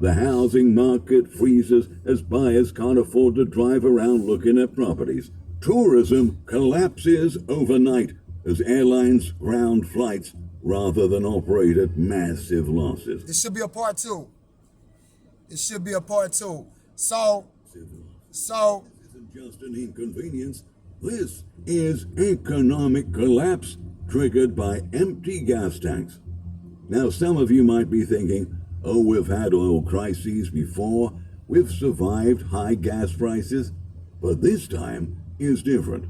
The housing market freezes as buyers can't afford to drive around looking at properties. Tourism collapses overnight as airlines ground flights rather than operate at massive losses. This should be a part two. It should be a part two. So this isn't just an inconvenience. This is economic collapse triggered by empty gas tanks. Now, some of you might be thinking, oh, we've had oil crises before. We've survived high gas prices. But this time is different.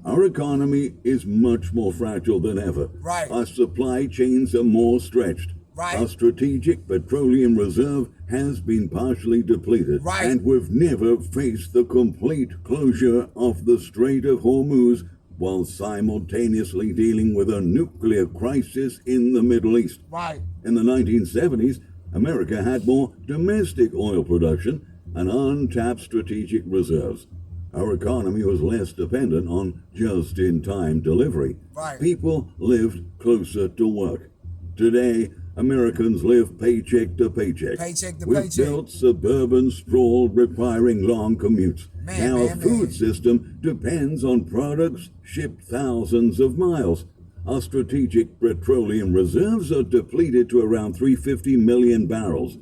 Our economy is much more fragile than ever. Right. Our supply chains are more stretched. Right. Our strategic petroleum reserve has been partially depleted. Right. And we've never faced the complete closure of the Strait of Hormuz while simultaneously dealing with a nuclear crisis in the Middle East. Right. In the 1970s, America had more domestic oil production and untapped strategic reserves. Our economy was less dependent on just-in-time delivery. Right. People lived closer to work. Today, Americans live paycheck to paycheck. Paycheck to We've paycheck. built suburban sprawl requiring long commutes. Our food system depends on products shipped thousands of miles. Our strategic petroleum reserves are depleted to around 350 million barrels.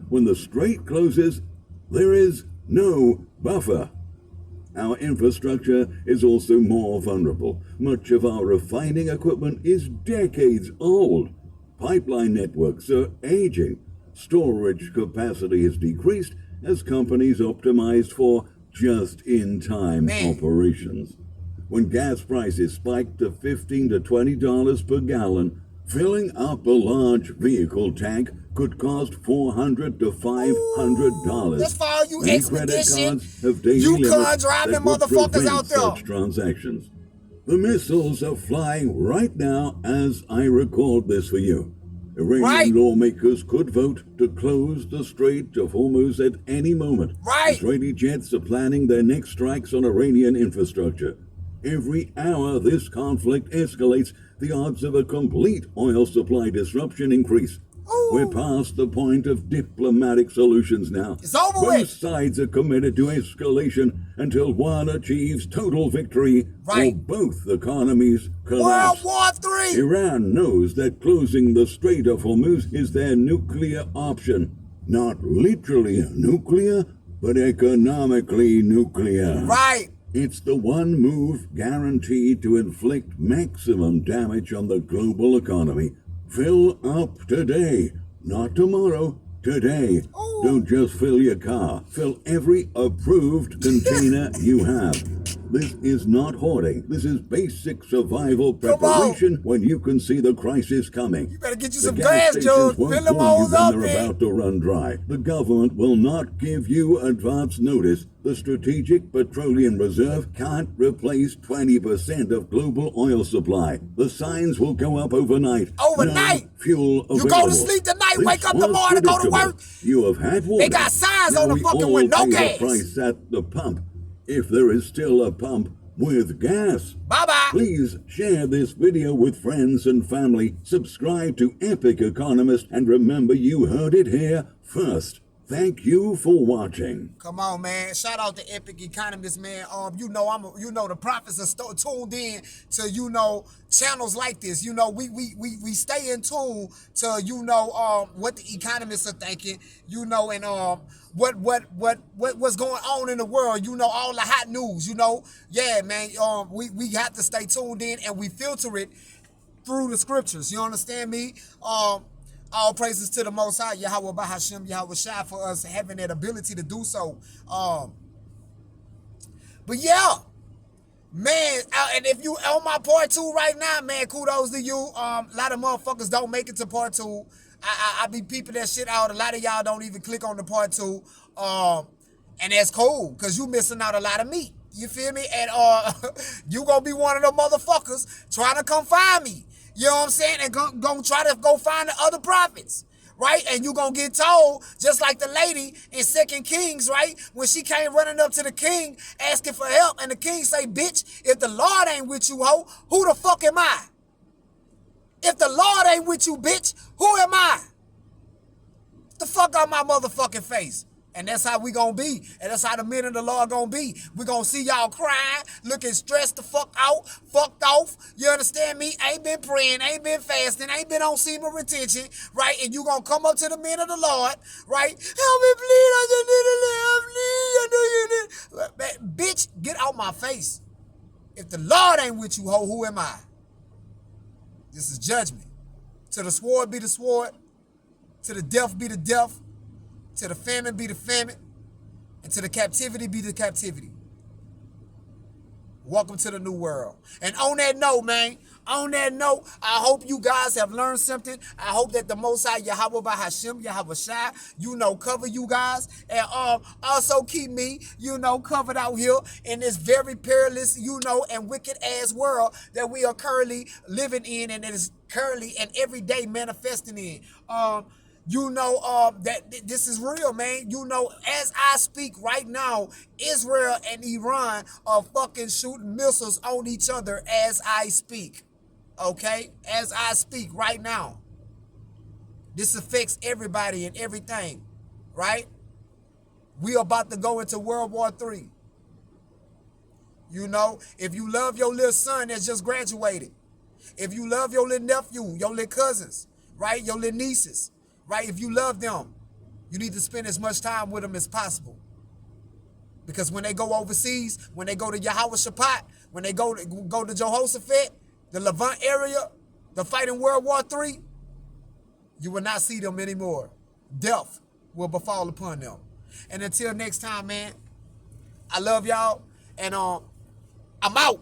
When the strait closes, there is no buffer. Our infrastructure is also more vulnerable. Much of our refining equipment is decades old. Pipeline networks are aging. Storage capacity has decreased as companies optimized for just-in-time operations. When gas prices spiked to $15 to $20 per gallon, filling up a large vehicle tank could cost $400 to $500. That's for all you Many expedition, credit cards have daily you car limits driving that would motherfuckers prevent out there. such transactions. The missiles are flying right now as I record this for you. Iranian lawmakers could vote to close the Strait of Hormuz at any moment. Israeli jets are planning their next strikes on Iranian infrastructure. Every hour this conflict escalates, the odds of a complete oil supply disruption increase. We're past the point of diplomatic solutions now. It's over Both with. sides are committed to escalation until one achieves total victory or both economies collapse. World War III. Iran knows that closing the Strait of Hormuz is their nuclear option. Not literally nuclear, but economically nuclear. Right. It's the one move guaranteed to inflict maximum damage on the global economy. Fill up today, not tomorrow, today. Ooh. Don't just fill your car. Fill every approved container you have. This is not hoarding. This is basic survival preparation when you can see the crisis coming. You better get you The some gas gas, stations George. won't Fill them warn you hoes when up, they're man. about to run dry. The government will not give you advance notice. The Strategic Petroleum Reserve can't replace 20% of global oil supply. The signs will go up overnight. Overnight? No fuel available. You go to sleep tonight, This wake up tomorrow to go to predictable. work. You have had water. They got signs Now on the we fucking all window. No pay gas. the price at the pump, if there is still a pump with gas. Bye-bye. Please share this video with friends and family. Subscribe to Epic Economist, and remember you heard it here first. Thank you for watching. Come on, man. Shout out to Epic Economist, man. You know the prophets are tuned in to, channels like this. We stay in tune to, what the economists are thinking, and what's going on in the world, all the hot news, Yeah, man, we have to stay tuned in, and we filter it through the scriptures. You understand me? All praises to the Most High, Yahweh Bahashim, Yahweh Shai, for us having that ability to do so. But yeah, man, and if you on my part 2 right now, man, kudos to you. A lot of motherfuckers don't make it to part 2. I be peeping that shit out. A lot of y'all don't even click on the part 2. And that's cool, because you missing out a lot of meat. You feel me? And you gonna be one of the motherfuckers trying to come find me. You know what I'm saying? And gonna try to go find the other prophets, right? And you gonna get told, just like the lady in 2 Kings, right? When she came running up to the king asking for help, and the king say, bitch, if the Lord ain't with you, ho, who the fuck am I? If the Lord ain't with you, bitch, who am I? The fuck out my motherfucking face. And that's how we gonna be. And that's how the men of the Lord gonna be. We gonna see y'all crying, looking stressed the fuck out, fucked off. You understand me? Ain't been praying, ain't been fasting, ain't been on semen retention, right? And you gonna come up to the men of the Lord, right? Help me, please, I just need to live, please, I know you need. Bitch, get out my face. If the Lord ain't with you, ho, who am I? This is judgment. To the sword be the sword, to the death be the death, to the famine be the famine, and to the captivity be the captivity. Welcome to the new world. And on that note, man, on that note, I hope you guys have learned something. I hope that the Most High Yahweh Bahashim, Yahweh Shai, cover you guys. And also keep me, covered out here in this very perilous, and wicked ass world that we are currently living in, and it is currently and every day manifesting in. That this is real, man. As I speak right now, Israel and Iran are fucking shooting missiles on each other as I speak. Okay? As I speak right now. This affects everybody and everything. Right? We are about to go into World War III. If you love your little son that's just graduated, if you love your little nephew, your little cousins, right? Your little nieces, right? If you love them, you need to spend as much time with them as possible. Because when they go overseas, when they go to Yahweh Shaphat, when they go to Jehoshaphat, the Levant area, the fight in World War III, you will not see them anymore. Death will befall upon them. And until next time, man, I love y'all, and I'm out.